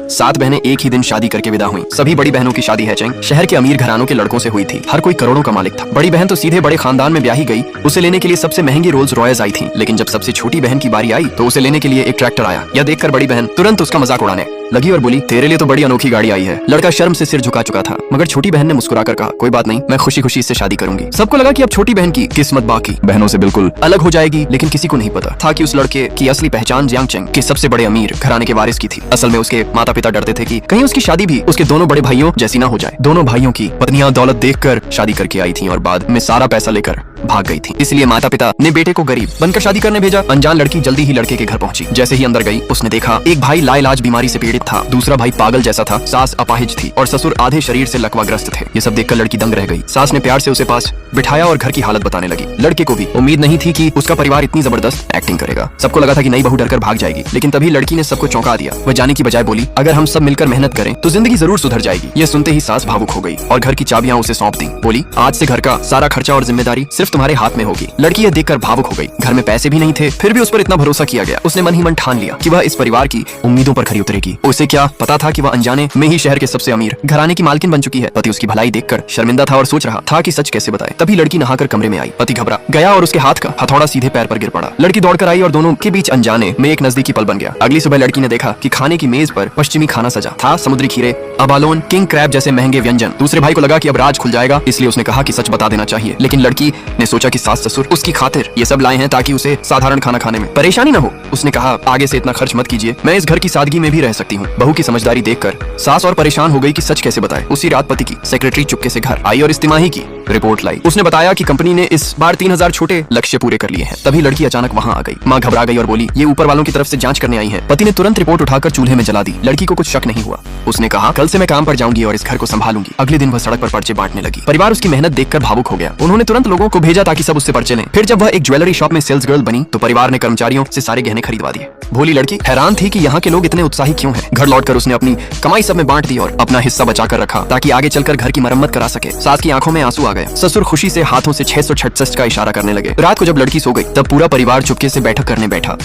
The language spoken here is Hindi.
7 बहनें एक ही दिन शादी करके विदा हुई। सभी बड़ी बहनों की शादी हैचेंग शहर के अमीर घरानों के लड़कों से हुई थी। हर कोई करोड़ों का मालिक था। बड़ी बहन तो सीधे बड़े खानदान में ब्याही गई। उसे लेने के लिए सबसे महंगी रोल्स रॉयल्स आई थी। लेकिन जब सबसे छोटी बहन की बारी आई तो उसे लेने के लिए एक ट्रैक्टर आया। यह देखकर बड़ी बहन तुरंत उसका मजाक उड़ाने लगी और बोली, तेरे लिए तो बड़ी अनोखी गाड़ी आई है। लड़का शर्म से सिर झुका चुका था, मगर छोटी बहन ने मुस्कुराकर कहा, कोई बात नहीं, मैं खुशी खुशी इससे शादी करूंगी। सबको लगा कि अब छोटी बहन की किस्मत बाकी बहनों से बिल्कुल अलग हो जाएगी। लेकिन किसी को नहीं पता था कि उस लड़के की असली पहचान जियांग चेंग के सबसे बड़े अमीर घराने के वारिस की थी। असल में उसके माता पिता डरते थे कि कहीं उसकी शादी भी उसके दोनों बड़े भाइयों जैसी ना हो जाए। दोनों भाइयों की पत्नियां दौलत देखकर शादी करके आई थी और बाद में सारा पैसा लेकर भाग गई थी। इसलिए माता पिता ने बेटे को गरीब बनकर शादी करने भेजा। अनजान लड़की जल्दी ही लड़के के घर पहुंची। जैसे ही अंदर गई उसने देखा एक भाई लाइलाज बीमारी से पीड़ित था, दूसरा भाई पागल जैसा था, सास अपाहिज थी और ससुर आधे शरीर से लकवाग्रस्त थे। ये सब देखकर लड़की दंग रह गई। सास ने प्यार से उसे पास बिठाया और घर की हालत बताने लगी। लड़के को भी उम्मीद नहीं थी कि उसका परिवार इतनी जबरदस्त एक्टिंग करेगा। सबको लगा था कि नई बहू डरकर भाग जाएगी, लेकिन तभी लड़की ने सबको चौंका दिया। वह जाने की बजाय बोली, अगर हम सब मिलकर मेहनत करें तो जिंदगी जरूर सुधर जाएगी। ये सुनते ही सास भावुक हो गई और घर की चाबियां उसे सौंप दी। बोली, आज से घर का सारा खर्चा और जिम्मेदारी सिर्फ तुम्हारे हाथ में होगी। लड़की यह देखकर भावुक हो गई। घर में पैसे भी नहीं थे, फिर भी उस पर इतना भरोसा किया गया। उसने मन ही मन ठान लिया कि वह इस परिवार की उम्मीदों पर खरी उतरेगी। उसे क्या पता था कि वह अनजाने में ही शहर के सबसे अमीर घराने की मालकिन बन चुकी है। पति उसकी भलाई देखकर शर्मिंदा था और सोच रहा था कि सच कैसे बताए। तभी लड़की नहाकर कमरे में आई। पति घबरा गया और उसके हाथ का हथौड़ा सीधे पैर पर गिर पड़ा। लड़की दौड़कर आई और दोनों के बीच अनजाने में एक नजदीकी पल बन गया। अगली सुबह लड़की ने देखा कि खाने की मेज पर पश्चिमी खाना सजा था। समुद्री खीरे, अबालोन, किंग क्रैब जैसे महंगे व्यंजन। दूसरे भाई को लगा कि अब राज खुल जाएगा, इसलिए उसने कहा कि सच बता देना चाहिए। लेकिन लड़की ने सोचा कि सास ससुर उसकी खातिर ये सब लाए हैं ताकि उसे साधारण खाना खाने में परेशानी न हो। उसने कहा, आगे से इतना खर्च मत कीजिए, मैं इस घर की सादगी में भी रह सकती हूँ। बहू की समझदारी देखकर सास और परेशान हो गई कि सच कैसे बताए। उसी रात पति की सेक्रेटरी चुपके से घर आई और इस तिमाही की रिपोर्ट लाई। उसने बताया कि कंपनी ने इस बार 3000 छोटे लक्ष्य पूरे कर लिए हैं। तभी लड़की अचानक वहाँ आ गई। माँ घबरा गई और बोली, ये ऊपर वालों की तरफ से जांच करने आई है। पति ने तुरंत रिपोर्ट उठाकर चूल्हे में जला दी। लड़की को कुछ शक नहीं हुआ। उसने कहा, कल से मैं काम पर जाऊंगी और इस घर को संभालूंगी। अगले दिन वह सड़क पर पर्चे बांटने लगी। परिवार उसकी मेहनत देखकर भावुक हो गया। उन्होंने तुरंत लोगों को भेजा ताकि सब उससे पर्चे लें। फिर जब वह एक ज्वेलरी शॉप में सेल्स गर्ल बनी तो परिवार ने कर्मचारियों से सारे गहने खरीदवा दिए। भोली लड़की हैरान थी कि यहाँ के लोग इतने उत्साही क्यों हैं। घर लौटकर उसने अपनी कमाई सब में बांट दी और अपना हिस्सा बचा कर रखा ताकि आगे चलकर घर की मरम्मत करा सके। सास की आंखों में आंसू आ गए। ससुर खुशी से हाथों से 666 का इशारा करने लगे। रात को जब लड़की सो गई तब पूरा परिवार चुपके से बैठक करने बैठा।